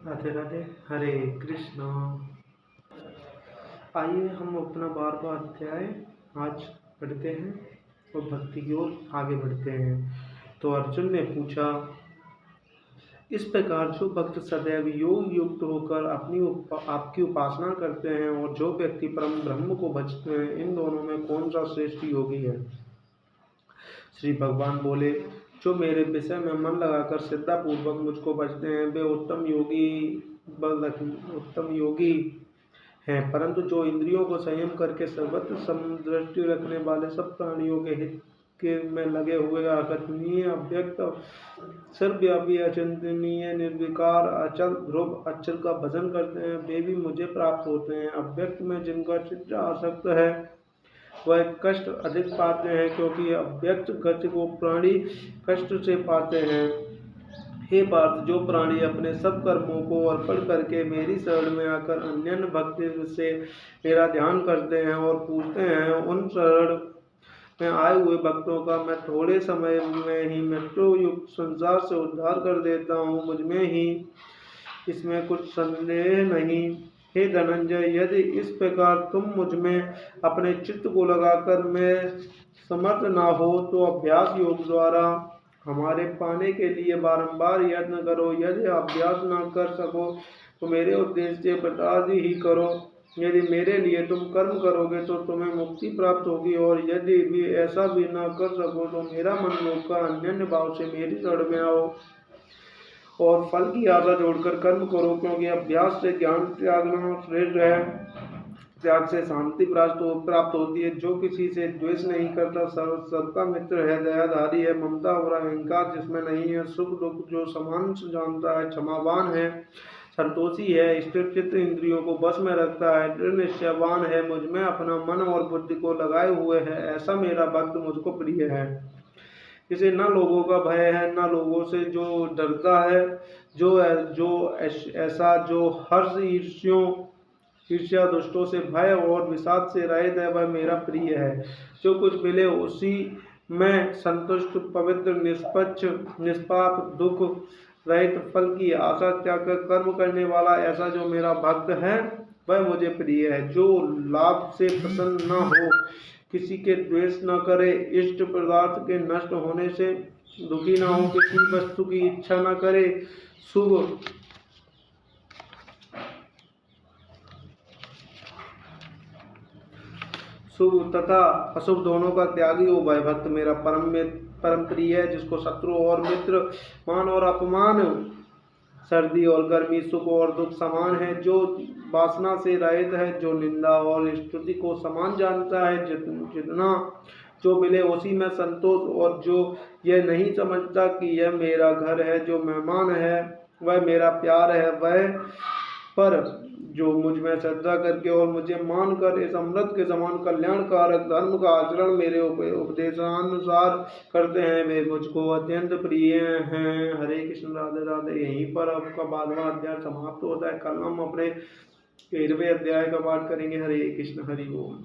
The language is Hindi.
राधे राधे। हरे कृष्णा। आइए हम अपना 12वां अध्याय आज पढ़ते हैं और भक्ति की ओर आगे बढ़ते हैं। तो अर्जुन ने पूछा, इस प्रकार जो भक्त सदैव योग युक्त होकर आपकी उपासना करते हैं और जो व्यक्ति परम ब्रह्म को भजते हैं, इन दोनों में कौन सा श्रेष्ठ योगी है? श्री भगवान बोले, जो मेरे विषय में मन लगाकर श्रद्धापूर्वक मुझको भजते हैं वे उत्तम योगी हैं। परंतु जो इंद्रियों को संयम करके सर्वत्र समदृष्टि रखने वाले सब प्राणियों के हित के में लगे हुए अकथनीय अव्यक्त सर्वव्यापी अचिंतनीय निर्विकार अचल ध्रुव अचल का भजन करते हैं, वे भी मुझे प्राप्त होते हैं। अव्यक्त में जिनका चित्त आसक्त है वह कष्ट अधिक पाते हैं, क्योंकि अव्यक्त गति को प्राणी कष्ट से पाते हैं। हे पार्थ, जो प्राणी अपने सब कर्मों को अर्पण करके मेरी शरण में आकर अन्य भक्ति से मेरा ध्यान करते हैं और पूछते हैं, उन शरण में आए हुए भक्तों का मैं थोड़े समय में ही मृत्यु युक्त संसार से उद्धार कर देता हूँ, मुझमें ही इसमें कुछ संदेह नहीं। हे धनंजय, यदि इस प्रकार तुम मुझमें अपने चित्त को लगाकर मैं समर्थ ना हो तो अभ्यास योग द्वारा हमारे पाने के लिए बारंबार यत्न करो। यदि अभ्यास न कर सको तो मेरे उद्देश्य से बर्दाश्त ही करो। यदि मेरे लिए तुम कर्म करोगे तो तुम्हें मुक्ति प्राप्त होगी, और यदि भी ऐसा भी न कर सको तो मेरा मन रोककर अन्य भाव से मेरी शरण में आओ और फल की आशा जोड़कर कर्म करो, क्योंकि अभ्यास से ज्ञान त्यागना श्रेष्ठ है। त्याग से शांति प्राप्त होती है। जो किसी से द्वेष नहीं करता सबका मित्र है, दयाधारी है, ममता और अहंकार जिसमें नहीं है, सुख दुख जो समान से जानता है, क्षमावान है, संतोषी है, स्थिर चित्त, इंद्रियों को बस में रखता है, दृढ़ निश्चयवान है, मुझमें अपना मन और बुद्धि को लगाए हुए है, ऐसा मेरा भक्त मुझको प्रिय है। इसे न लोगों का भय है न लोगों से जो डरता है, जो हर्ष ईर्ष्या दुष्टों से भय और विषाद से रहित है, वह मेरा प्रिय है। जो कुछ मिले उसी में संतुष्ट, पवित्र, निष्पक्ष, निष्पाप, दुख रहित, फल की आशा त्याग कर कर्म करने वाला, ऐसा जो मेरा भक्त है वह मुझे प्रिय है। जो लाभ से प्रसन्न न हो, किसी के द्वेष न करे, इष्ट पदार्थ के नष्ट होने से दुखी न हो, किसी वस्तु की इच्छा न करे, शुभ तथा अशुभ दोनों का त्यागी हो, वह भक्त मेरा परम प्रिय है। जिसको शत्रु और मित्र, मान और अपमान, सर्दी और गर्मी, सुख और दुख समान है, जो वासना से रहित है, जो निंदा और स्तुति को समान जानता है, जितना जो मिले उसी में संतोष, और जो यह नहीं समझता कि यह मेरा घर है, जो मेहमान है वह मेरा प्यार है, वह पर जो मुझ में श्रद्धा करके और मुझे मानकर इस अमृत के समान कल्याणकारक धर्म का आचरण मेरे उपदेशानुसार करते हैं, वे मुझको अत्यंत प्रिय हैं। हरे कृष्ण। राधे राधे। यहीं पर आपका 12वां अध्याय समाप्त होता है। कल हम अपने 13वें अध्याय का पाठ करेंगे। हरे कृष्ण। हरि बोल।